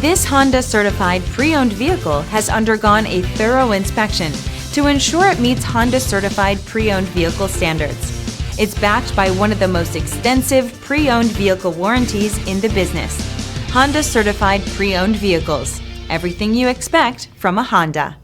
This Honda certified pre-owned vehicle has undergone a thorough inspection to ensure it meets Honda certified pre-owned vehicle standards. It's backed by one of the most extensive pre-owned vehicle warranties in the business. Honda certified pre-owned vehicles. Everything you expect from a Honda.